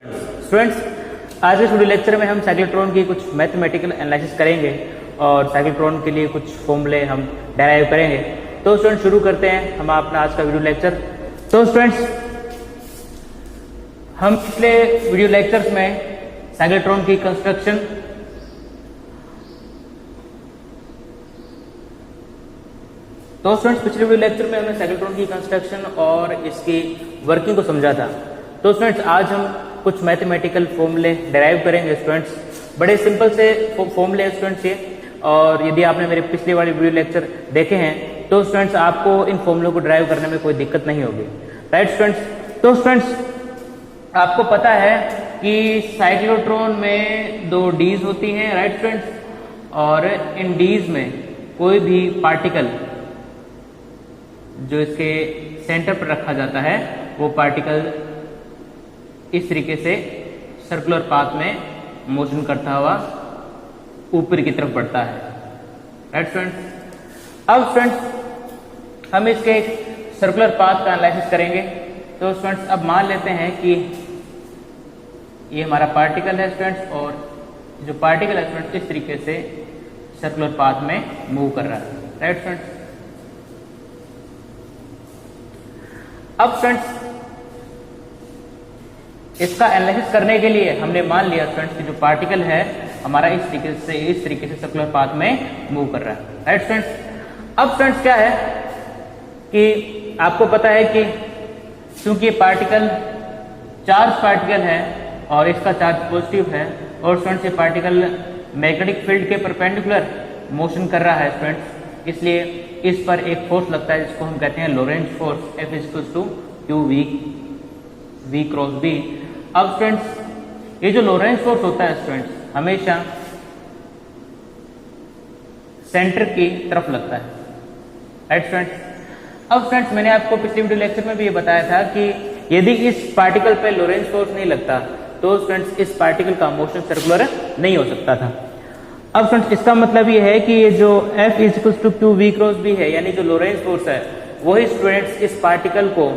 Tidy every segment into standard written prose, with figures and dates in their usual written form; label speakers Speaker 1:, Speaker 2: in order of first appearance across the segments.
Speaker 1: Students, आज इस video lecture में हम साइक्लोट्रॉन की कुछ मैथमेटिकल एनालिसिस करेंगे और साइक्लोट्रॉन के लिए कुछ फॉर्मूले हम डेराइव करेंगे। तो स्टूडेंट्स शुरू करते हैं हम अपना आज का वीडियो लेक्चर। तो स्टूडेंट्स, हम पिछले वीडियो लेक्चर्स में साइक्लोट्रॉन की कंस्ट्रक्शन तो स्टूडेंट्स पिछले वीडियो लेक्चर में हमने साइक्लोट्रॉन की कंस्ट्रक्शन और इसकी वर्किंग को समझा था। तो स्टूडेंट्स, आज हम कुछ मैथमेटिकल फॉर्मूले डेराइव करेंगे। स्टूडेंट्स, बड़े सिंपल से फॉर्मूले हैं स्टूडेंट्स ये, और यदि आपने मेरे पिछले वाले वीडियो लेक्चर देखे हैं तो स्टूडेंट्स आपको इन फॉर्मूलों को डेराइव करने में कोई दिक्कत नहीं होगी। राइट स्टूडेंट्स, तो स्टूडेंट्स आपको पता है कि साइक्लोट्रॉन में दो डीज होती हैं। राइट स्टूडेंट्स, और इन डीज में कोई भी पार्टिकल जो इसके सेंटर पर रखा जाता है वो पार्टिकल इस तरीके से सर्कुलर पाथ में मोशन करता हुआ ऊपर की तरफ बढ़ता है। राइट स्टूडेंट्स, अब स्टूडेंट्स हम इसके एक सर्कुलर पाथ का एनालिसिस करेंगे। तो स्टूडेंट्स, अब मान लेते हैं कि ये हमारा पार्टिकल है स्टूडेंट्स, और जो पार्टिकल है स्टूडेंट्स इस तरीके से सर्कुलर पाथ में मूव कर रहा है। राइट स्टूडेंट्स, अब स्टूडेंट्स इसका एनालिसिस करने के लिए हमने मान लिया स्टूडेंट्स कि जो पार्टिकल है हमारा इस तरीके से सर्कुलर पाथ में मूव कर रहा है। राइट स्टूडेंट्स, अब स्टूडेंट्स क्या है कि आपको पता है कि चूंकि ये पार्टिकल चार्ज पार्टिकल है और इसका चार्ज पॉजिटिव है, और स्टूडेंट्स ये पार्टिकल मैग्नेटिक फील्ड के परपेंडिकुलर मोशन कर रहा है स्टूडेंट्स, इसलिए इस पर एक फोर्स लगता है जिसको हम कहते हैं Lorentz force, F equals to Q V cross B. अब स्टूडेंट्स ये जो लोरेंज फोर्स होता है स्टूडेंट्स हमेशा सेंटर की तरफ लगता है। राइट स्टूडेंट्स, अब स्टूडेंट्स मैंने आपको पिछले वीडियो लेक्चर में भी ये बताया था कि यदि इस पार्टिकल पे लोरेंज फोर्स नहीं लगता तो स्टूडेंट्स इस पार्टिकल का मोशन सर्कुलर नहीं हो सकता था। अब स्टूडेंट्स इसका मतलब ये है कि ये जो F equals to Q V cross B है, यानी जो लोरेंज फोर्स है वही स्टूडेंट्स इस पार्टिकल को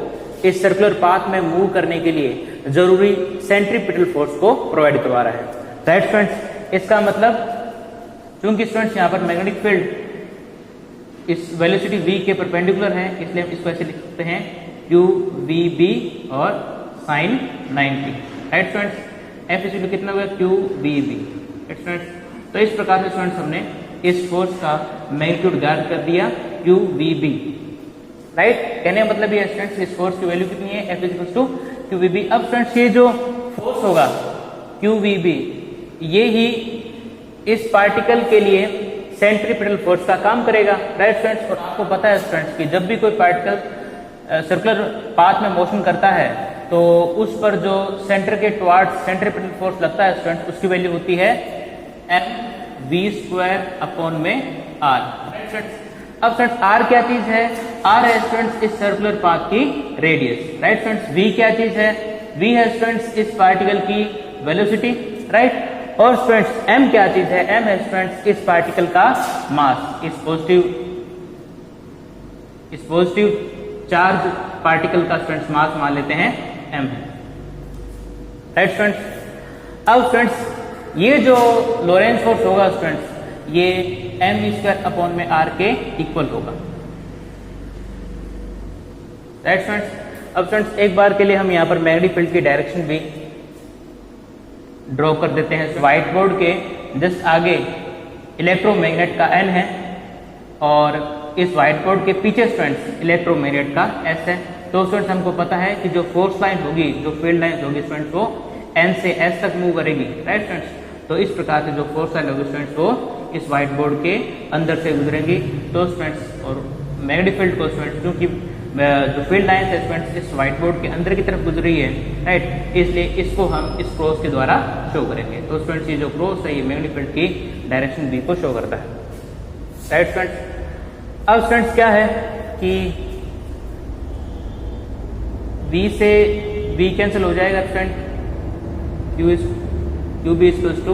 Speaker 1: इस सर्कुलर पाथ में मूव करने के लिए जरूरी सेंट्रीपिटल फोर्स को प्रोवाइड करवा रहा है। राइट स्टूडेंट्स, इसका मतलब चूंकि स्टूडेंट्स यहाँ पर मैग्नेटिक फील्ड इस वेलोसिटी v के परपेंडिकुलर है, इसलिए हम इसको ऐसे लिख सकते हैं क्यू वी बी और sine 90। Right students, F equal कितना होगा Q V B. Right students, तो इस प्रकार से स्टूडेंट्स हमने इस फोर्स का मैग्नीट्यूड ज्ञात कर दिया क्यू वी बी। राइट, कहने का मतलब ये स्टूडेंट्स इस फोर्स की वैल्यू कितनी है, F equal to Q V B. अब स्टूडेंट्स ये जो फोर्स होगा क्यू वी बी ये ही इस पार्टिकल के लिए सेंट्रीपिटल फोर्स का काम करेगा। राइट स्टूडेंट्स, और आपको पता है स्टूडेंट्स कि जब भी कोई पार्टिकल सर्कुलर पाथ में मोशन करता है तो उस पर जो सेंटर के टुवार्ड्स सेंट्रीपिटल फोर्स लगता है स्टूडेंट्स उसकी वैल्यू होती है एम वी स्क्वायर अपॉन में आर। अब स्टूडेंट्स आर क्या चीज है, आर है स्टूडेंट्स इस सर्कुलर पाथ की रेडियस। राइट स्टूडेंट्स, वी क्या चीज है, वी है स्टूडेंट्स इस पार्टिकल की वेलोसिटी। राइट, और स्टूडेंट्स एम क्या चीज है, एम है स्टूडेंट्स इस पार्टिकल का मास, इस पॉजिटिव चार्ज पार्टिकल का स्टूडेंट्स मास मान लेते हैं एम है। राइट स्टूडेंट्स, अब स्टूडेंट्स ये जो लोरेंज फोर्स होगा स्टूडेंट्स ये एम स्क्वायर अपॉन में आर के इक्वल होगा। राइट स्टूडेंट्स, अब स्टूडेंट्स एक बार के लिए हम यहाँ पर मैग्नेटिक फील्ड की डायरेक्शन भी ड्रॉ कर देते हैं। व्हाइट बोर्ड के जस्ट आगे इलेक्ट्रोमैग्नेट का एन है और इस व्हाइट बोर्ड के पीछे स्टूडेंट्स इलेक्ट्रोमैग्नेट का एस है। तो स्टूडेंट्स हमको पता है कि जो फोर्स लाइन होगी, जो फील्ड लाइन होगी स्टूडेंट्स वो एन से एस तक मूव करेगी। राइट स्टूडेंट्स, तो इस प्रकार से जो फोर्स लाइन होगी स्टूडेंट्स वो इस व्हाइट बोर्ड के अंदर से गुजरेंगी। तो स्टूडेंट्स और मैग्नेटिक फील्ड को स्टूडेंट्स क्योंकि जो फील्ड लाइन है स्टूडेंट्स इस व्हाइट बोर्ड के अंदर की तरफ गुजरी है, राइट, इसलिए इसको हम इस क्रॉस के द्वारा शो करेंगे। तो स्टूडेंट्स ये जो क्रॉस है ये मैग्नेटिक फील्ड की डायरेक्शन बी को शो करता है। राइट स्टूडेंट्स, अब स्टूडेंट्स क्या है कि v से v कैंसिल हो जाएगा student, q b equals to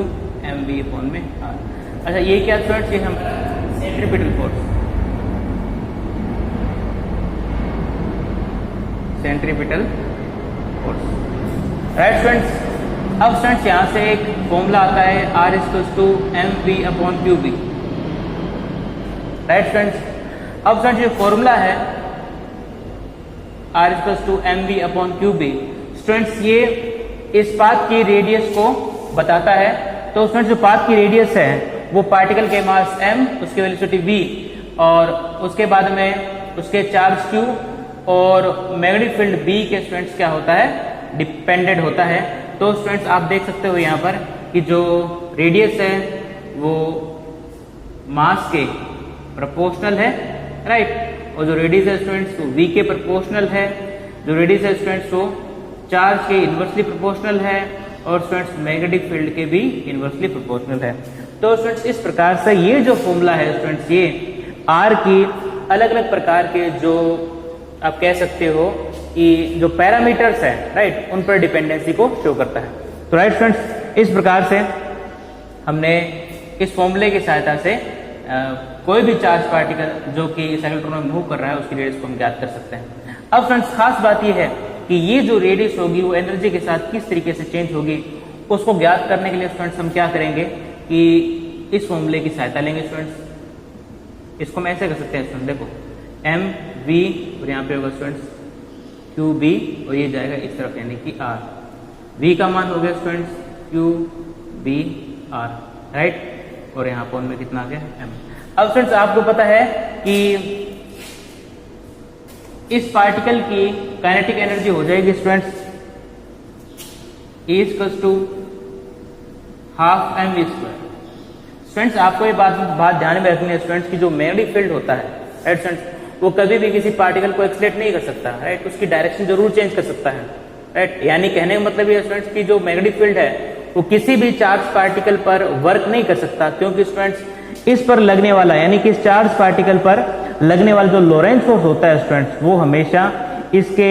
Speaker 1: m b upon में आर। अच्छा, ये क्या स्टूडेंट्स, ये हम centripetal force, centripetal force. Right students, अब स्टूडेंट्स यहाँ से एक फॉर्मूला आता है R equals to mv/qb, right students. अब स्टूडेंट्स ये फॉर्मूला है R equals to mv/qb, students ये इस पाथ की रेडियस को बताता है। तो स्टूडेंट्स जो पाथ की रेडियस है वो पार्टिकल के मास m, उसकी वेलोसिटी v, और उसके बाद में उसके चार्ज q और मैग्नेटिक फील्ड b के स्टूडेंट्स क्या होता है, डिपेंडेंट होता है। तो स्टूडेंट्स आप देख सकते हो यहाँ पर कि जो रेडियस है वो मास के प्रोपोर्शनल है, राइट, और जो रेडियस है स्टूडेंट्स वो v के प्रोपोर्शनल है, जो रेडियस है स्टूडेंट्स वो चार्ज के इनवर्सली प्रोपोर्शनल है, और स्टूडेंट्स मैग्नेटिक फील्ड के भी इनवर्सली प्रोपोर्शनल है। तो स्टूडेंट्स इस प्रकार से ये जो फॉर्मूला है स्टूडेंट्स ये R की अलग अलग प्रकार के जो आप कह सकते हो कि जो पैरामीटर्स है, राइट, उन पर डिपेंडेंसी को शो करता है। तो राइट स्टूडेंट्स इस प्रकार से हमने इस फॉर्मूले की सहायता से कोई भी चार्ज पार्टिकल जो कि साइक्लोट्रॉन में मूव कर रहा है उसकी रेडियस को हम ज्ञात कर सकते हैं। अब फ्रेंड्स खास बात यह है कि ये जो रेडियस होगी वो एनर्जी के साथ किस तरीके से चेंज होगी उसको ज्ञात करने के लिए स्टूडेंट्स हम क्या करेंगे कि इस फॉर्मूले की सहायता लेंगे। स्टूडेंट्स इसको मैं ऐसे कर सकते हैं स्टूडेंट, देखो एम वी और यहाँ पे होगा स्टूडेंट्स क्यू बी और ये जाएगा इस तरफ यानी कि आर, वी का मान हो गया students Q B R, right, और यहाँ पर में कितना आ गया एम। अब स्टूडेंट्स आपको पता है कि इस पार्टिकल की काइनेटिक एनर्जी हो जाएगी students E equals to half M V square. Students आपको ये बात ध्यान में रखनी है स्टूडेंट्स की जो मैग्नेटिक फील्ड होता है, राइट स्टूडेंट्स, वो कभी भी किसी पार्टिकल को एक्सलेट नहीं कर सकता, राइट, उसकी डायरेक्शन जरूर चेंज कर सकता है, राइट। यानी कहने का मतलब ये स्टूडेंट्स की जो मैग्नेटिक फील्ड है वो किसी भी चार्ज पार्टिकल पर वर्क नहीं कर सकता, क्योंकि स्टूडेंट्स इस पर लगने वाला यानी कि इस चार्ज पार्टिकल पर लगने वाला जो लोरेंट्ज फोर्स होता है स्टूडेंट्स वो हमेशा इसके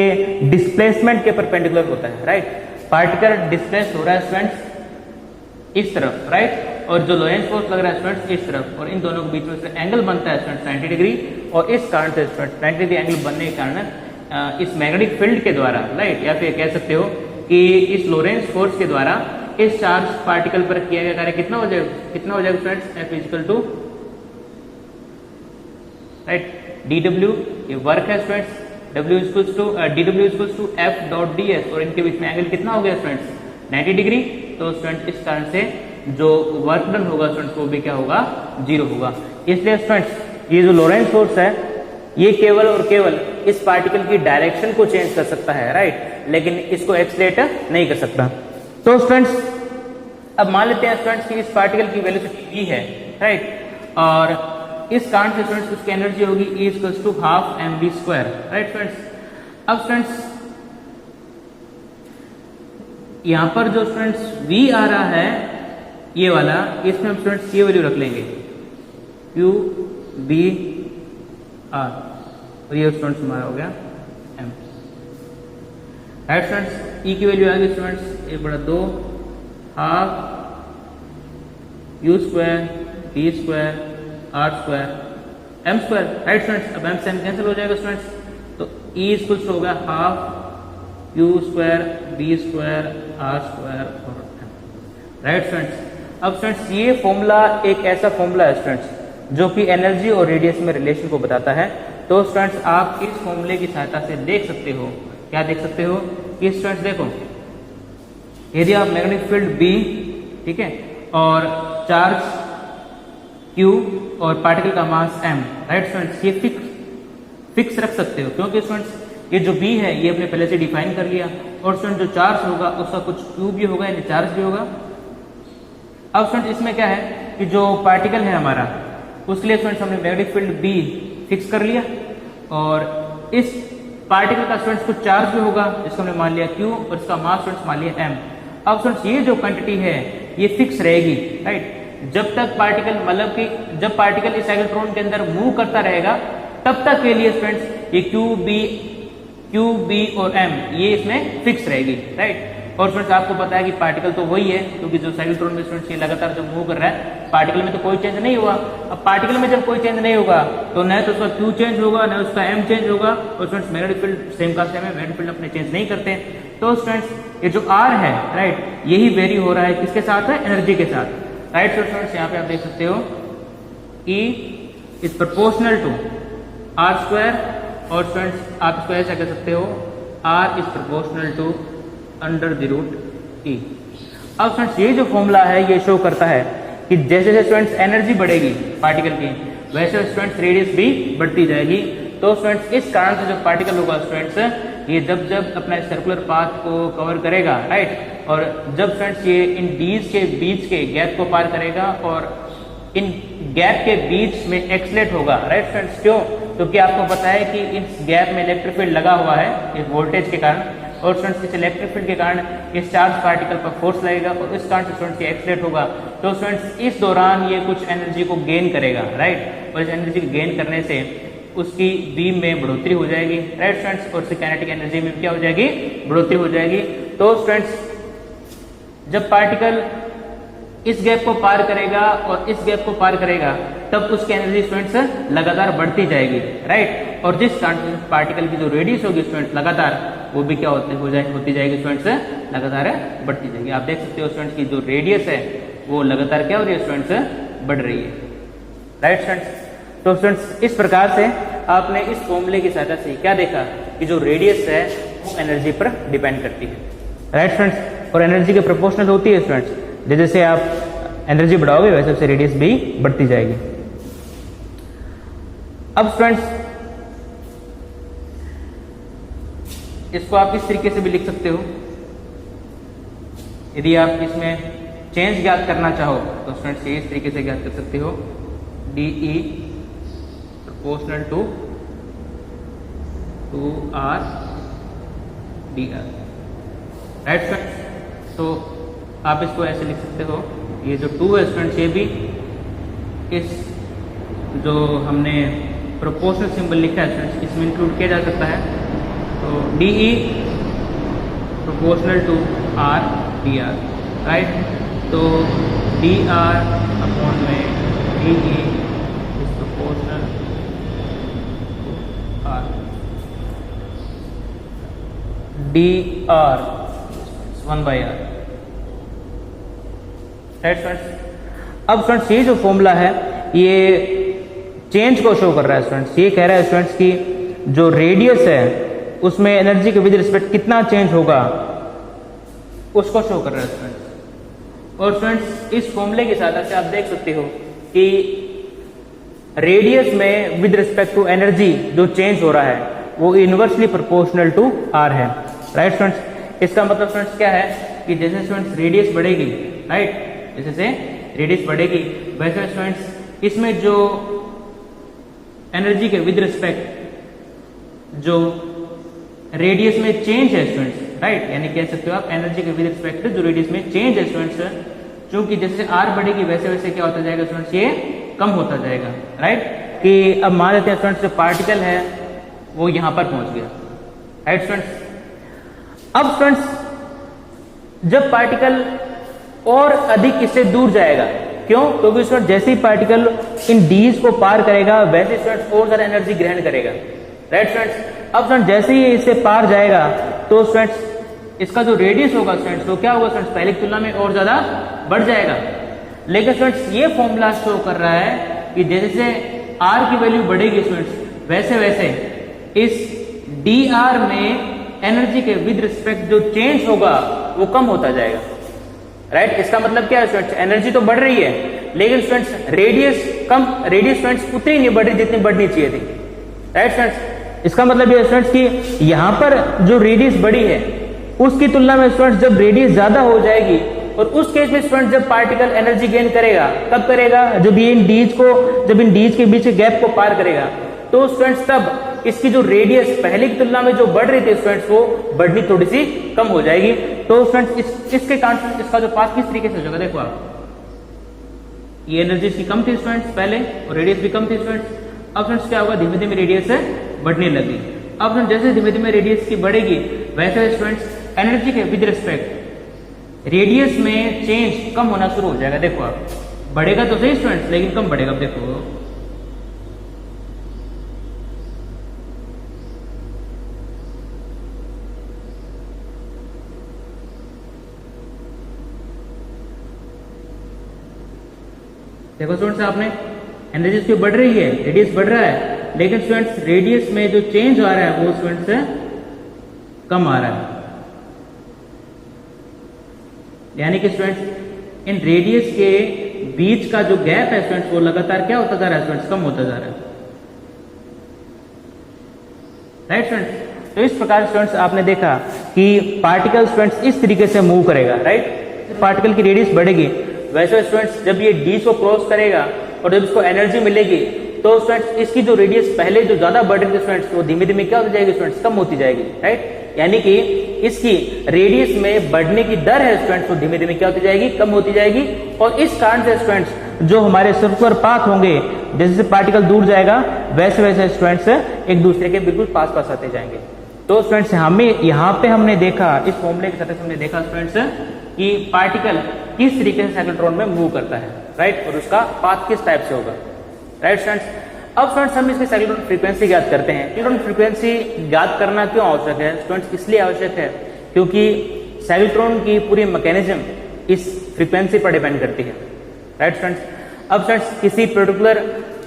Speaker 1: डिस्प्लेसमेंट के परपेंडिकुलर होता है, राइट। पार्टिकल डिस्प्लेस हो रहा है स्टूडेंट्स इस तरफ, राइट, और जो लोरेंट्ज फोर्स लग रहा है स्टूडेंट्स इस तरफ, और इन दोनों के बीच में से एंगल बनता है स्टूडेंट्स 90 डिग्री, और इस कारण से स्टूडेंट्स 90 डिग्री एंगल बनने के कारण इस मैग्नेटिक फील्ड के द्वारा, राइट, या फिर कह सकते हो कि इस लोरेंट्ज फोर्स के द्वारा इस चार्ज पार्टिकल पर किया गया कार्य कितना हो जाएगा students, F equal to, right, dw, ये वर्क है students, W equals to dw equals to F dot ds, और इनके बीच में एंगल कितना हो गया स्टूडेंट्स 90 डिग्री। तो स्टूडेंट इस कारण से जो वर्क डन होगा स्टूडेंट्स वो भी क्या होगा, 0 होगा। इसलिए स्टूडेंट्स ये जो लोरेंट्ज फोर्स है ये केवल और केवल इस पार्टिकल की डायरेक्शन को चेंज कर सकता है, राइट, लेकिन इसको एक्सलेट नहीं कर सकता। तो स्टूडेंट्स अब मान लेते हैं स्टूडेंट्स कि इस पार्टिकल की वेलोसिटी v है, राइट, और इस कारण से स्टूडेंट्स उसकी एनर्जी होगी E equals to half M V square, right students. अब स्टूडेंट्स यहां पर जो स्टूडेंट्स v आ रहा है ये वाला, इसमें हम स्टूडेंट्स ये वैल्यू रख लेंगे Q B R, और ये स्टूडेंट्स हमारा हो गया m, राइट स्टूडेंट्स। E की वैल्यू आ गई students 1/2 half U square B square R square M square, right students. अब M से M कैंसिल हो जाएगा स्टूडेंट्स, तो E इक्वल्स होगा half U square B square R square और M, राइट स्टूडेंट्स। अब स्टूडेंट्स ये फॉर्मूला एक ऐसा फॉर्मूला है स्टूडेंट्स जो कि एनर्जी और रेडियस में रिलेशन को बताता है। तो स्टूडेंट्स आप इस फॉर्मूले की सहायता से देख सकते हो, क्या देख सकते हो कि स्टूडेंट्स देखो यदि आप मैग्नेटिक फील्ड B, ठीक है, और चार्ज Q और पार्टिकल का मास m, राइट स्टूडेंट्स, ये फिक्स रख सकते हो, क्योंकि स्टूडेंट्स ये जो B है ये अपने पहले से डिफाइन कर लिया, और स्टूडेंट जो चार्ज होगा उसका कुछ Q भी होगा यानी चार्ज भी होगा। अब स्टूडेंट इसमें क्या है कि जो पार्टिकल है हमारा उसके लिए स्टूडेंट्स हमने मैग्नेटिक फील्ड B फिक्स कर लिया, और इस पार्टिकल का स्टूडेंट्स कुछ चार्ज भी होगा जिसको हमने मान लिया Q, और इसका मास स्टूडेंट्स मान लिया m। अब स्टूडेंट्स ये जो क्वांटिटी है ये फिक्स रहेगी, राइट, जब तक पार्टिकल मतलब कि जब पार्टिकल इस साइक्लोट्रॉन के अंदर मूव करता रहेगा तब तक के लिए स्टूडेंट्स ये Q B और M ये इसमें फिक्स रहेगी, राइट। और स्टूडेंट्स आपको पता है कि पार्टिकल तो वही है, क्योंकि जो साइक्लोट्रॉन में स्टूडेंट्स ये लगातार जब मूव कर रहा है पार्टिकल में तो कोई चेंज नहीं हुआ। अब पार्टिकल में जब कोई चेंज नहीं होगा तो न तो उसका Q चेंज होगा न उसका M चेंज होगा, और स्टूडेंट्स मैग्नेटिक फील्ड सेम का सेम है, मैग्नेटिक फील्ड अपने चेंज नहीं करते। तो स्टूडेंट्स ये जो R है राइट, यही वेरी हो रहा है किसके साथ है, एनर्जी के साथ राइट। तो स्टूडेंट्स यहाँ पे आप देख सकते हो E is proportional to R square, और स्टूडेंट्स आप इसको ऐसा कह सकते हो R is proportional to under the root E। अब स्टूडेंट्स ये जो फॉर्मूला है ये शो करता है कि जैसे जैसे स्टूडेंट्स एनर्जी बढ़ेगी पार्टिकल की, वैसे स्टूडेंट्स रेडियस भी बढ़ती जाएगी। तो स्टूडेंट्स इस कारण से जो पार्टिकल होगा स्टूडेंट्स ये जब जब अपना सर्कुलर पाथ को कवर करेगा राइट, और जब स्टूडेंट्स ये इन डीज के बीच के गैप को पार करेगा और इन गैप के बीच में एक्सलेट होगा राइट स्टूडेंट्स। क्यों? क्योंकि आपको पता है कि इस गैप में इलेक्ट्रिक फील्ड लगा हुआ है इस वोल्टेज के कारण, और स्टूडेंट्स इस इलेक्ट्रिक फील्ड के कारण इस चार्ज पार्टिकल पर फोर्स लगेगा और इस कारण से स्टूडेंट्स ये एक्सलेट होगा। तो स्टूडेंट्स इस दौरान ये कुछ एनर्जी को गेन करेगा राइट, और इस एनर्जी को गेन करने से उसकी बीम में बढ़ोतरी हो जाएगी राइट स्टूडेंट्स, और उसकी काइनेटिक एनर्जी में क्या हो जाएगी, बढ़ोतरी हो जाएगी। तो स्टूडेंट्स जब पार्टिकल इस गैप को पार करेगा और इस गैप को पार करेगा तब उसकी एनर्जी स्टूडेंट्स लगातार बढ़ती जाएगी राइट, और जिस कारण पार्टिकल की जो रेडियस होगी स्टूडेंट्स लगातार वो भी क्या होती जाएगी स्टूडेंट्स, लगातार बढ़ती जाएगी। आप देख सकते हो स्टूडेंट्स की जो रेडियस है वो लगातार क्या हो रही है स्टूडेंट्स, बढ़ रही है राइट स्टूडेंट्स। तो स्टूडेंट्स इस प्रकार से आपने इस फॉर्मूले की सहायता से क्या देखा कि जो रेडियस है वो एनर्जी पर डिपेंड करती है राइट स्टूडेंट्स, और एनर्जी के प्रोपोर्शनल होती है स्टूडेंट्स। जैसे आप एनर्जी बढ़ाओगे वैसे वैसे रेडियस भी बढ़ती जाएगी। अब स्टूडेंट्स इसको आप इस तरीके से भी लिख सकते हो, यदि आप इसमें चेंज ज्ञात करना चाहो तो स्टूडेंट्स ये इस तरीके से ज्ञात कर सकते हो, DE proportional to 2R dr right students. तो आप इसको ऐसे लिख सकते हो, ये जो 2 है स्टूडेंट्स ये भी इस जो हमने प्रोपोर्शनल सिंबल लिखा है स्टूडेंट्स इसमें इंक्लूड किया जा सकता है। तो DE proportional to R dr right, तो dr अपॉन में DE is proportional to R dr 1/r right students. अब स्टूडेंट्स ये जो फॉर्मूला है ये चेंज को शो कर रहा है स्टूडेंट्स, ये कह रहा है स्टूडेंट्स की जो रेडियस है उसमें एनर्जी के विद रिस्पेक्ट कितना चेंज होगा उसको शो कर रहा है स्टूडेंट्स। और स्टूडेंट्स इस फॉर्मूले की सहायता से आप देख सकते हो कि रेडियस में विद रिस्पेक्ट टू एनर्जी जो चेंज हो रहा है वो इनवर्सली प्रोपोर्शनल टू R है राइट स्टूडेंट्स। इसका मतलब स्टूडेंट्स क्या है कि जैसे स्टूडेंट्स रेडियस बढ़ेगी राइट, जैसे से रेडियस बढ़ेगी वैसे स्टूडेंट्स इसमें जो एनर्जी के विद रिस्पेक्ट जो रेडियस में चेंज है स्टूडेंट्स राइट, यानी कह सकते हो आप एनर्जी के विद रिस्पेक्ट जो रेडियस में चेंज है स्टूडेंट्स, क्योंकि जैसे R बढ़ेगी वैसे वैसे क्या होता जाएगा स्टूडेंट्स, ये कम होता जाएगा राइट। कि अब मान लेते हैं स्टूडेंट्स जो पार्टिकल है वो यहां पर पहुंच गया राइट स्टूडेंट्स। अब स्टूडेंट्स जब पार्टिकल और अधिक इससे दूर जाएगा, क्यों? क्योंकि स्टूडेंट जैसे ही पार्टिकल इन डीज को पार करेगा वैसे स्टूडेंट्स और ज्यादा एनर्जी ग्रहण करेगा राइट स्टूडेंट्स। अब स्टूडेंट जैसे ही इससे पार जाएगा तो स्टूडेंट्स इसका जो रेडियस होगा स्टूडेंट्स तो क्या होगा स्टूडेंट्स, पहले की तुलना में और ज्यादा बढ़ जाएगा। लेकिन स्टूडेंट्स ये फॉर्मूला शो कर रहा है कि जैसे R की वैल्यू बढ़ेगी स्टूडेंट्स वैसे वैसे इस dr में एनर्जी के विद रिस्पेक्ट जो चेंज होगा वो कम होता जाएगा राइट। इसका मतलब क्या है स्टूडेंट्स, एनर्जी तो बढ़ रही है लेकिन स्टूडेंट्स रेडियस स्टूडेंट्स उतनी नहीं बढ़ रही जितनी बढ़नी चाहिए थी राइट स्टूडेंट्स। इसका मतलब ये स्टूडेंट्स कि यहाँ पर जो रेडियस बढ़ी है उसकी तुलना में स्टूडेंट्स जब रेडियस ज्यादा हो जाएगी और उस केस में स्टूडेंट जब पार्टिकल एनर्जी गेन करेगा कब करेगा, जब इन डीज के बीच के गैप को पार करेगा तो स्टूडेंट्स तब इसकी जो रेडियस पहले की तुलना में जो बढ़ रही थी स्टूडेंट्स वो बढ़नी थोड़ी सी कम हो जाएगी। तो स्टूडेंट्स इसके कारण इसका जो पाथ किस तरीके से हो जाएगा, देखो आप ये एनर्जी इसकी कम थी स्टूडेंट्स पहले और रेडियस भी कम थी स्टूडेंट्स। अब स्टूडेंट्स क्या होगा, धीमे धीमे रेडियस बढ़ने लगी। अब स्टूडेंट जैसे धीमे धीमे रेडियस की बढ़ेगी वैसे स्टूडेंट्स एनर्जी के विद रिस्पेक्ट रेडियस में चेंज कम होना शुरू हो जाएगा। देखो आप बढ़ेगा तो सही स्टूडेंट्स लेकिन कम बढ़ेगा। अब देखो देखो स्टूडेंट्स, आपने एनर्जी इसकी बढ़ रही है, रेडियस बढ़ रहा है, लेकिन स्टूडेंट्स रेडियस में जो चेंज आ रहा है वो स्टूडेंट्स कम आ रहा है। यानी कि स्टूडेंट्स इन रेडियस के बीच का जो गैप है स्टूडेंट्स वो लगातार क्या होता जा रहा है स्टूडेंट्स, कम होता जा रहा है। राइट स्टूडेंट्स, तो इस प्रकार स्टूडेंट्स आपने देखा कि पार्टिकल स्टूडेंट्स इस तरीके से मूव करेगा। राइट, पार्टिकल की रेडियस बढ़ेगी, वैसे स्टूडेंट्स जब ये डी को क्रॉस करेगा और जब इसको एनर्जी मिलेगी तो स्टूडेंट्स इसकी जो रेडियस पहले जो ज्यादा बढ़ रही थी स्टूडेंट्स वो धीमे धीमे क्या होती जाएगी स्टूडेंट्स, कम होती जाएगी। राइट, यानी कि इसकी रेडियस में बढ़ने की दर है स्टूडेंट्स वो धीमे धीमे क्या होती जाएगी, कम होती जाएगी। और इस कारण से स्टूडेंट्स जो हमारे सर्कुलर पाथ होंगे, जैसे पार्टिकल दूर जाएगा वैसे वैसे स्टूडेंट्स एक दूसरे के बिल्कुल पास पास आते जाएंगे। तो स्टूडेंट्स हमें यहाँ पे हमने देखा, इस फॉर्मूले के साथ हमने देखा स्टूडेंट्स कि पार्टिकल किस तरीके से साइक्लोट्रॉन में मूव करता है। राइट, और उसका पाथ किस टाइप से होगा। राइट स्टूडेंट्स, अब स्टूडेंट्स हम इसकी साइक्लोट्रॉन फ्रीक्वेंसी ज्ञात करते हैं। साइक्लोट्रॉन फ्रीक्वेंसी ज्ञात करना क्यों आवश्यक है स्टूडेंट्स, इसलिए आवश्यक है क्योंकि साइक्लोट्रॉन की पूरी मैकेनिज्म इस फ्रीक्वेंसी पर डिपेंड करती है। राइट स्टूडेंट्स, अब स्टूडेंट्स किसी पर्टिकुलर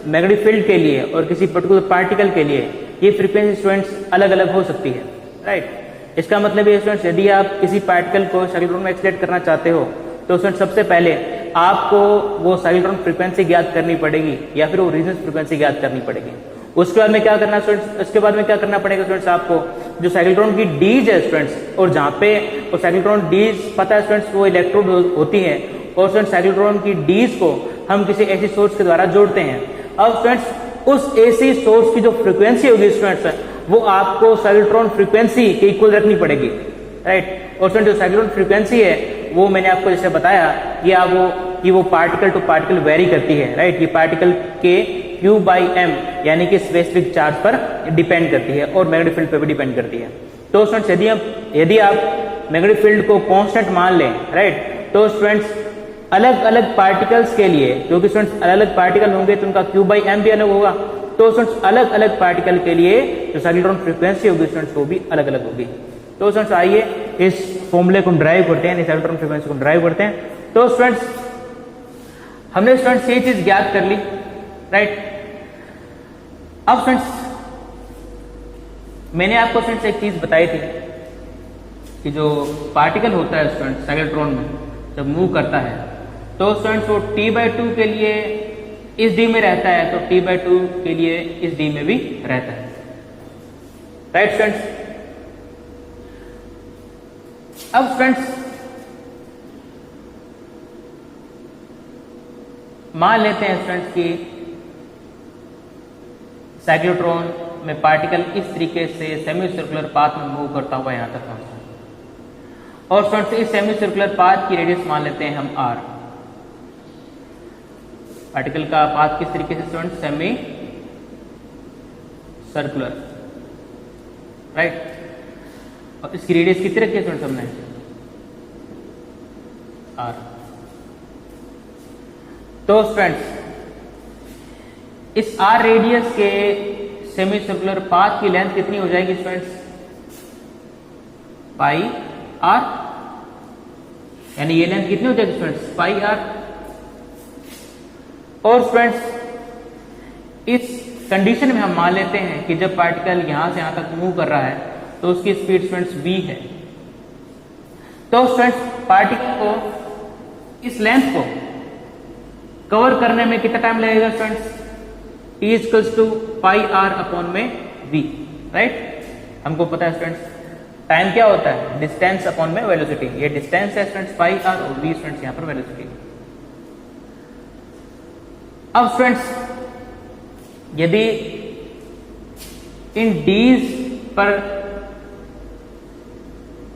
Speaker 1: मैग्नेटिक फील्ड के लिए और किसी पर्टिकुलर पार्टिकल के लिए ये फ्रीक्वेंसी स्टूडेंट्स अलग अलग हो सकती है। राइट, इसका मतलब ये स्टूडेंट्स यदि आप किसी पार्टिकल को साइक्लोट्रॉन में एक्सीलरेट करना चाहते हो तो स्टूडेंट्स सबसे पहले आपको वो साइक्लोट्रॉन फ्रीक्वेंसी ज्ञात करनी पड़ेगी या फिर वो रेजोनेंस फ्रीक्वेंसी ज्ञात करनी पड़ेगी। उसके बाद में क्या करना स्टूडेंट्स, उसके बाद में क्या करना पड़ेगा स्टूडेंट्स, आपको जो साइक्लोट्रॉन की डीज है स्टूडेंट्स, और जहां पे वो साइक्लोट्रॉन डीज पता है स्टूडेंट्स वो इलेक्ट्रोड होती है, और स्टूडेंट्स साइक्लोट्रॉन की डीज को हम किसी ऐसी सोर्स के द्वारा जोड़ते हैं। अब स्टूडेंट्स उस एसी सोर्स की जो फ्रीक्वेंसी होगी स्टूडेंट्स वो आपको साइक्लोट्रॉन फ्रीक्वेंसी के इक्वल रखनी पड़ेगी। राइट, और स्टूडेंट जो साइक्लोट्रॉन फ्रीक्वेंसी है वो मैंने आपको जैसे बताया कि वो पार्टिकल टू पार्टिकल वेरी करती है। राइट, ये पार्टिकल के Q/m यानी कि स्पेसिफिक चार्ज पर डिपेंड करती है और मैग्नेटिक फील्ड पर भी डिपेंड करती है। तो स्टूडेंट्स यदि आप मैग्नेटिक फील्ड को कांस्टेंट मान लें, राइट, तो स्टूडेंट्स अलग अलग पार्टिकल्स के लिए, क्योंकि स्टूडेंट्स अलग अलग पार्टिकल होंगे तो उनका Q/m भी अलग होगा, तो स्टूडेंट्स अलग अलग पार्टिकल के लिए जो साइक्लोट्रॉन फ्रीक्वेंसी होगी स्टूडेंट्स वो भी अलग अलग होगी। तो स्टूडेंट्स आइए इस फॉर्मूले को ड्राइव करते हैं, साइक्लोट्रॉन फ्रीक्वेंसी को ड्राइव करते हैं। तो स्टूडेंट्स हमने स्टूडेंट्स ये चीज ज्ञात कर ली। राइट, अब स्टूडेंट्स मैंने आपको स्टूडेंट्स एक चीज बताई थी कि जो पार्टिकल होता है स्टूडेंट्स साइक्लोट्रॉन में जब मूव करता है तो स्टूडेंट्स वो T/2 के लिए इस डी में रहता है, तो T/2 के लिए इस डी में भी रहता है। राइट स्टूडेंट्स, अब स्टूडेंट्स मान लेते हैं स्टूडेंट्स कि साइक्लोट्रॉन में पार्टिकल इस तरीके से सेमी सर्कुलर पाथ में मूव करता हुआ यहां तक पहुंचता है, और स्टूडेंट्स इस सेमी सर्कुलर पाथ की रेडियस मान लेते हैं हम r। पार्टिकल का पाथ किस तरीके से स्टूडेंट, सेमी सर्कुलर। राइट, और इसकी रेडियस कितनी रखी है स्टूडेंट हमने, r। तो स्टूडेंट्स इस r रेडियस के सेमी सर्कुलर पाथ की लेंथ कितनी हो जाएगी स्टूडेंट्स, पाई r, यानी ये लेंथ कितनी हो जाएगी स्टूडेंट्स, पाई r। और स्टूडेंट्स इस कंडीशन में हम मान लेते हैं कि जब पार्टिकल यहां से यहां तक मूव कर रहा है तो उसकी स्पीड स्टूडेंट्स v है। तो स्टूडेंट्स पार्टिकल को इस लेंथ को कवर करने में कितना टाइम लगेगा स्टूडेंट्स, T = पाई r अपॉन में v। राइट, हमको पता है स्टूडेंट्स टाइम क्या होता है, डिस्टेंस अपॉन में वेलोसिटी। ये डिस्टेंस है स्टूडेंट्स पाई r और v स्टूडेंट्स यहां पर वेलोसिटी। अब स्टूडेंट्स यदि इन डीज पर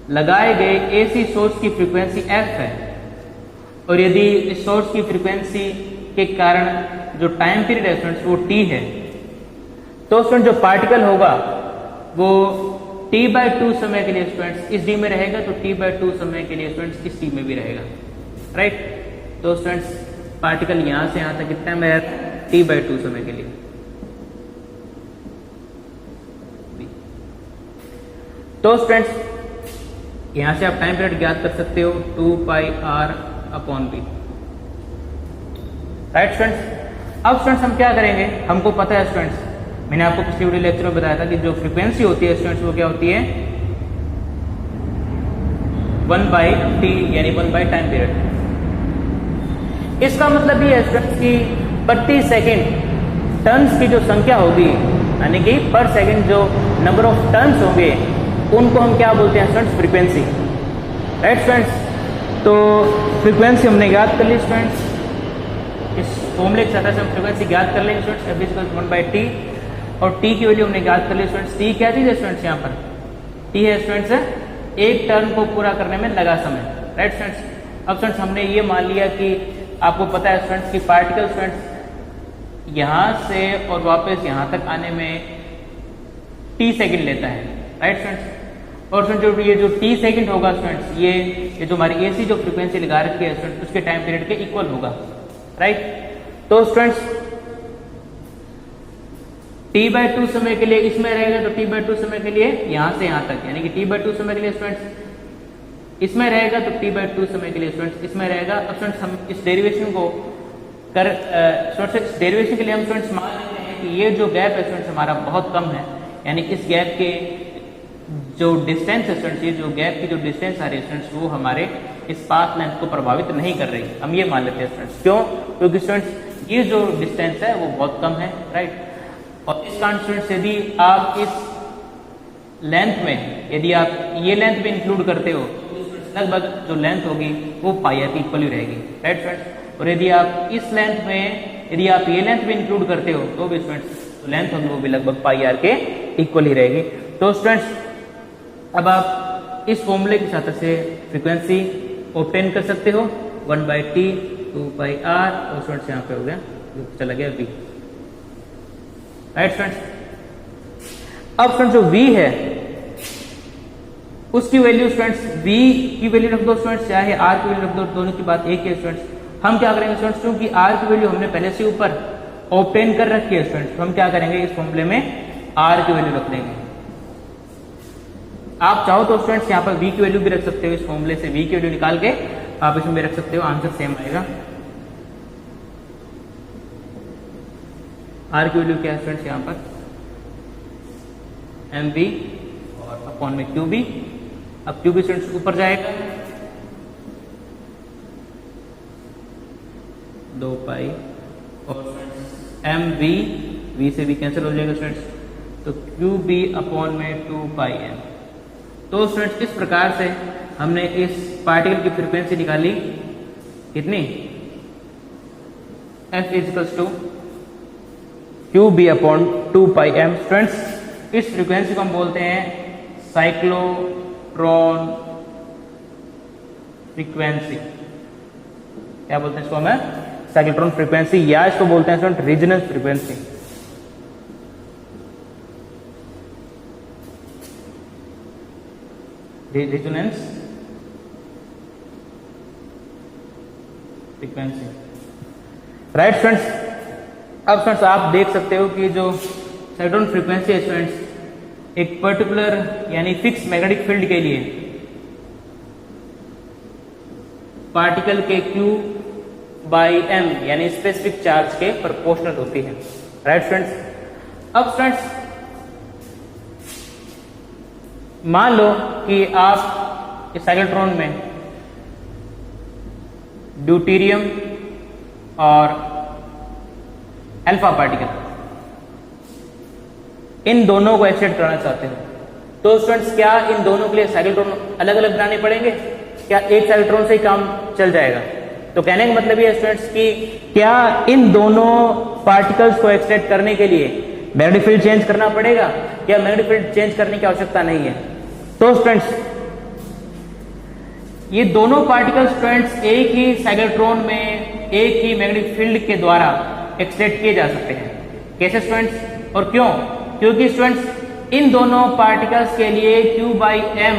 Speaker 1: लगाए गए एसी सोर्स की फ्रीक्वेंसी f है और यदि इस सोर्स की फ्रीक्वेंसी के कारण जो टाइम पीरियड है स्टूडेंट्स वो t है, तो स्टूडेंट जो पार्टिकल होगा वो T/2 समय के लिए स्टूडेंट्स इस d में रहेगा, तो T/2 समय के लिए स्टूडेंट्स इस t में भी रहेगा। राइट, तो स्टूडेंट्स पार्टिकल यहां से यहां तक कितना में है, T/2 समय के लिए। तो स्टूडेंट्स यहां से आप टाइम पीरियड ज्ञात कर सकते हो 2 पाई r upon b। Right students. अब स्टूडेंट्स हम क्या करेंगे, हमको पता है स्टूडेंट्स, मैंने आपको पिछले वीडियो लेक्चर में बताया था कि जो फ्रीक्वेंसी होती है स्टूडेंट्स वो क्या होती है 1/t यानी 1 टाइम पीरियड। इसका मतलब ये है स्टूडेंट्स कि प्रति सेकंड टर्न्स की जो संख्या होगी यानी कि पर सेकंड जो नंबर ऑफ टर्न्स होंगे उनको हम क्या बोलते हैं स्टूडेंट्स, फ्रीक्वेंसी। राइट स्टूडेंट्स, तो फ्रीक्वेंसी हमने याद कर ली स्टूडेंट्स, इस फॉर्मूले के साथ हम फ्रीक्वेंसी याद कर लेंगे स्टूडेंट्स, F = 1/t और t की वैल्यू हमने याद कर ली स्टूडेंट्स। t क्या चीज है स्टूडेंट्स, यहाँ पर t है स्टूडेंट्स एक टर्न को पूरा करने में लगा समय। राइट स्टूडेंट्स, अब स्टूडेंट्स हमने ये मान लिया कि आपको पता है स्टूडेंट्स कि पार्टिकल स्टूडेंट्स यहाँ से और वापस यहाँ तक आने में t सेकंड लेता है। राइट स्टूडेंट्स, और स्टूडेंट ये जो t सेकंड होगा स्टूडेंट्स ये जो हमारी AC जो फ्रीक्वेंसी लगा रखी है स्टूडेंट्स उसके टाइम पीरियड के इक्वल होगा। राइट, तो स्टूडेंट्स t/2 समय के लिए इसमें रहेगा, तो t/2 समय के लिए यहाँ से यहाँ तक यानी कि t/2 समय के लिए स्टूडेंट्स इसमें रहेगा, तो t/2 समय के लिए स्टूडेंट्स इसमें रहेगा। अब स्टूडेंट्स हम इस डेरिवेशन को स्टूडेंट्स डेरिवेशन के लिए हम स्टूडेंट्स मान लेते हैं कि ये जो गैप है स्टूडेंट्स हमारा बहुत कम है, यानी इस गैप के जो डिस्टेंस है स्टूडेंट्स, ये जो गैप की जो डिस्टेंस आ रही है स्टूडेंट्स वो हमारे इस पाथ लेंथ को प्रभावित नहीं कर रही, हम ये मान लेते हैं स्टूडेंट्स। क्यों? क्योंकि स्टूडेंट्स ये जो डिस्टेंस है वो बहुत कम है। राइट, और इस कारण स्टूडेंट्स यदि आप इस लेंथ में यदि आप ये लेंथ भी इंक्लूड करते हो लगभग जो लेंथ होगी वो πr की इक्वल ही रहेगी। राइट स्टूडेंट्स, और यदि आप इस लेंथ में यदि आप ये लेंथ भी इंक्लूड करते हो तो भी स्टूडेंट्स तो लेंथ होगी वो भी लगभग πr के इक्वल ही रहेगी। तो स्टूडेंट्स अब आप इस फॉर्मूले की सहायता से फ्रीक्वेंसी ऑब्टेन कर सकते हो 1/t 2πr और स्टूडेंट्स यहाँ पे हो गया चला गया v। राइट स्टूडेंट्स, अब स्टूडेंट्स जो v है उसकी वैल्यू स्टूडेंट्स v की वैल्यू रख दो स्टूडेंट्स, चाहे r की वैल्यू रख दो, दोनों की बात एक है स्टूडेंट्स। हम क्या करेंगे स्टूडेंट्स, क्योंकि r की वैल्यू हमने पहले से ऊपर ऑब्टेन कर रखी है स्टूडेंट्स, तो हम क्या करेंगे इस फॉर्मूले में r की वैल्यू रख देंगे। आप चाहो तो स्टूडेंट्स यहाँ पर v की वैल्यू भी रख सकते हो, इस फॉर्मूले से v की वैल्यू निकाल के आप इसमें भी रख सकते हो, आंसर सेम आएगा। r की वैल्यू क्या है स्टूडेंट्स यहाँ पर mv और अपॉन में qb। अब qb स्टूडेंट्स ऊपर जाएगा 2π और mv v से v कैंसिल हो जाएगा स्टूडेंट्स, तो qb अपॉन में 2πm। तो स्टूडेंट्स इस प्रकार से हमने इस पार्टिकल की फ्रीक्वेंसी निकाली कितनी F = qb upon 2πm। Students इस फ्रीक्वेंसी को हम बोलते हैं साइक्लोट्रॉन फ्रीक्वेंसी। क्या बोलते हैं इसको हमें? साइक्लोट्रॉन फ्रीक्वेंसी, या इसको बोलते हैं student resonance frequency. Resonance frequency. Right students, अब स्टूडेंट्स आप देख सकते हो कि जो साइक्लोट्रॉन फ्रीक्वेंसी है स्टूडेंट्स एक पर्टिकुलर यानी फिक्स मैग्नेटिक फील्ड के लिए पार्टिकल के Q/m यानी स्पेसिफिक चार्ज के प्रोपोर्शनल होती है। राइट स्टूडेंट्स, अब स्टूडेंट्स मान लो कि आप इस साइक्लोट्रॉन में ड्यूटेरियम और अल्फा पार्टिकल इन दोनों को एक्साइट करना चाहते हो, तो स्टूडेंट्स क्या इन दोनों के लिए साइक्लोट्रॉन अलग अलग बनाने पड़ेंगे? क्या एक साइक्लोट्रॉन से ही काम चल जाएगा? तो कहने का मतलब ये है स्टूडेंट्स कि क्या इन दोनों पार्टिकल्स को एक्साइट करने के लिए मैग्नेटिक फील्ड चेंज करना पड़ेगा? क्या मैग्नेटिक फील्ड चेंज करने की आवश्यकता नहीं है? तो स्टूडेंट्स ये दोनों पार्टिकल स्टूडेंट्स एक ही साइक्लोट्रॉन में एक ही मैग्नेटिक फील्ड के द्वारा एक्साइट किए जा सकते हैं। कैसे स्टूडेंट्स और क्यों? क्योंकि स्टूडेंट्स इन दोनों पार्टिकल्स के लिए Q/m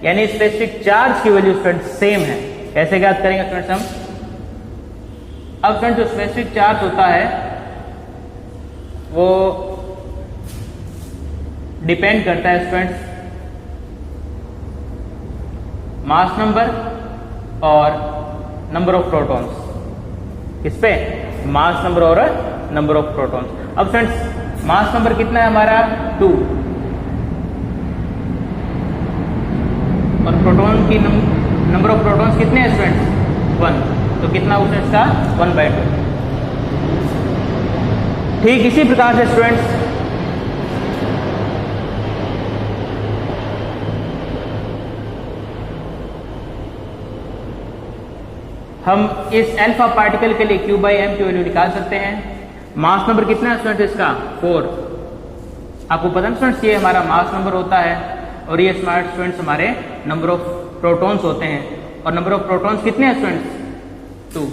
Speaker 1: यानी स्पेसिफिक चार्ज की वैल्यू स्टूडेंट्स सेम है। कैसे ज्ञात करेंगे स्टूडेंट्स हम? अब स्टूडेंट जो स्पेसिफिक चार्ज होता है वो डिपेंड करता है स्टूडेंट्स मास नंबर और नंबर ऑफ प्रोटॉन्स। किस पे? मास नंबर और नंबर ऑफ प्रोटॉन्स। अब स्टूडेंट्स मास नंबर कितना है हमारा 2 और प्रोटॉन की नंबर ऑफ प्रोटॉन्स कितने हैं स्टूडेंट्स 1, तो कितना होगा इसका 1/2। ठीक इसी प्रकार से स्टूडेंट्स हम इस अल्फा पार्टिकल के लिए Q/m की वैल्यू निकाल सकते हैं। मास नंबर कितना है स्टूडेंट्स इसका 4। आपको पता है स्टूडेंट्स ये हमारा मास नंबर होता है और ये स्मार्ट स्टूडेंट्स हमारे नंबर ऑफ प्रोटॉन्स होते हैं और नंबर ऑफ प्रोटॉन्स कितने हैं स्टूडेंट्स 2,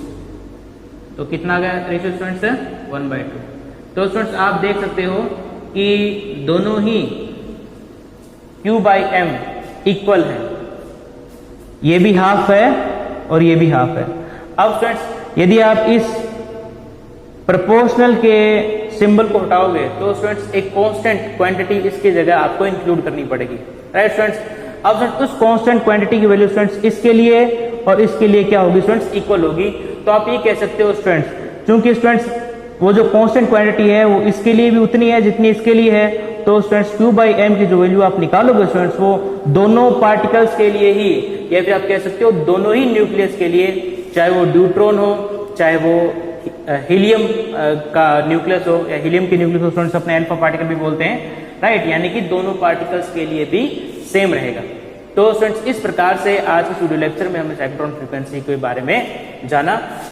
Speaker 1: तो कितना आ गया रेशियो स्टूडेंट्स 1/2। तो स्टूडेंट्स आप देख सकते हो कि दोनों ही Q/m इक्वल है, ये भी हाफ है और ये भी हाफ है। अब स्टूडेंट्स यदि आप इस प्रोपोर्शनल के सिंबल को हटाओगे तो स्टूडेंट्स एक कांस्टेंट क्वांटिटी इसकी जगह आपको इंक्लूड करनी पड़ेगी, राइट स्टूडेंट्स। अब स्टूडेंट्स उस कांस्टेंट क्वांटिटी की वैल्यू स्टूडेंट्स इसके लिए और इसके लिए क्या होगी स्टूडेंट्स इक्वल होगी। तो आप ये कह सकते हो स्टूडेंट्स, क्योंकि स्टूडेंट्स वो जो कांस्टेंट क्वांटिटी है वो इसके लिए भी उतनी है जितनी इसके लिए है, तो स्टूडेंट्स Q/m की जो वैल्यू आप निकालोगे स्टूडेंट्स वो दोनों पार्टिकल्स के लिए ही, या फिर आप कह सकते हो दोनों ही न्यूक्लियस के लिए, चाहे वो ड्यूट्रॉन हो चाहे वो हीलियम का न्यूक्लियस हो या हीलियम के न्यूक्लियस हो, स्टूडेंट्स अपने अल्फा पार्टिकल भी बोलते हैं, राइट, यानी कि दोनों पार्टिकल्स के लिए भी सेम रहेगा। तो स्टूडेंट्स इस प्रकार से आज के वीडियो लेक्चर में हमने साइक्लोट्रॉन फ्रीक्वेंसी के बारे में जाना।